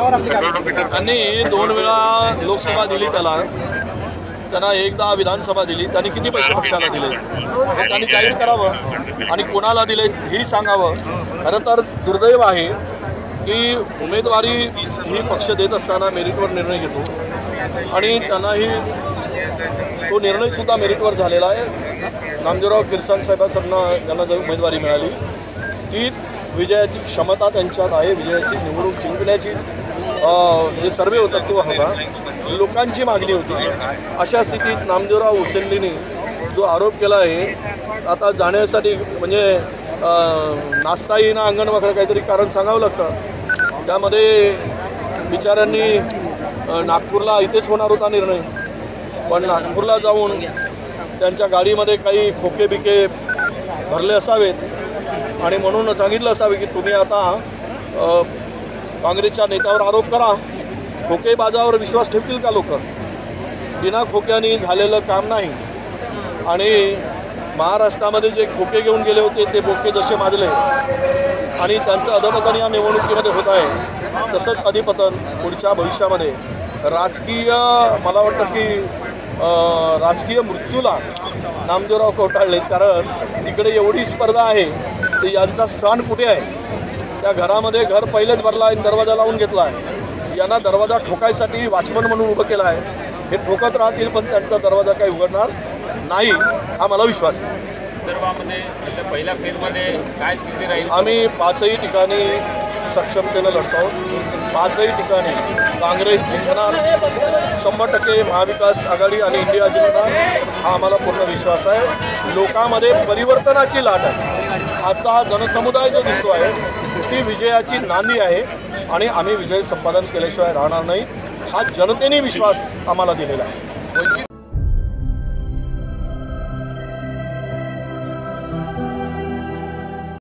त्यांनी 2 वेळा लोकसभा दिली, त्यांना एकदा विधानसभा दिली. त्यांनी किती पैसे पक्षाला दिले हे त्यांनी जाहीर करावं आणि कोणाला दिले हेही सांगावं. खरं तर दुर्दैव आहे की उमेदवारी ही पक्ष देत असताना मेरिटवर निर्णय घेतो आणि त्यांनाही तो निर्णयसुद्धा मेरिटवर झालेला आहे. नामदेवराव किरसाण साहेबांना ज्यांना जर उमेदवारी मिळाली ती विजयाची क्षमता त्यांच्यात आहे, विजयाची निवडणूक जिंकण्याची जे सर्वे होता तो होता, लोकांची मागणी होती. अशा स्थितीत नामदेवराव हुसेंडींनी जो आरोप केला आहे आता जाण्यासाठी म्हणजे नाचता येईना अंगणवाकडं काहीतरी कारण सांगावं लागतं. त्यामध्ये बिचाऱ्यांनी नागपूरला इथेच होणार होता निर्णय, पण नागपूरला जाऊन त्यांच्या गाडीमध्ये काही खोके बिके भरले असावेत आणि म्हणून सांगितलं असावे की तुम्ही आता काँग्रेसच्या नेत्यावर आरोप करा. खोकेबाजावर विश्वास ठेवतील का लोक? बिना खोक्याने झालेलं काम नाही. आणि महाराष्ट्रामध्ये जे खोके घेऊन गेले होते ते बोके जसे माजले आणि त्यांचं अधपतन या निवडणुकीमध्ये होत आहे, तसंच अधिपतन पुढच्या भविष्यामध्ये राजकीय मला वाटतं की राजकीय मृत्यूला नामदेवराव कवटाळलेत. कारण तिकडे एवढी स्पर्धा आहे तर यांचा स्थान कुठे आहे? त्या घरामध्ये घर पहिलेच भरला आहे, दरवाजा लावून घेतला आहे. यांना दरवाजा ठोकायसाठी वॉचमन म्हणून उभं केलं आहे. हे ठोकत राहतील पण त्यांचा दरवाजा काही उघडणार नाही हा मला विश्वास आहे. विदर्भामध्ये पहिल्या फेजमध्ये काय स्थिती राहील? आम्ही 5ही ठिकाणी सक्षमतेनं लढतो आहोत. 5ही ठिकाणी काँग्रेस जिंकणार 100%. महाविकास आघाडी आणि इंडिया जिंकणार हा आम्हाला पूर्ण विश्वास आहे. लोकांमध्ये परिवर्तनाची लाट आहे. आजचा हा जनसमुदाय जो दिसतो आहे ती विजयाची नांदी आहे आणि आम्ही विजय संपादन केल्याशिवाय राहणार नाही हा जनतेने विश्वास आम्हाला दिलेला आहे.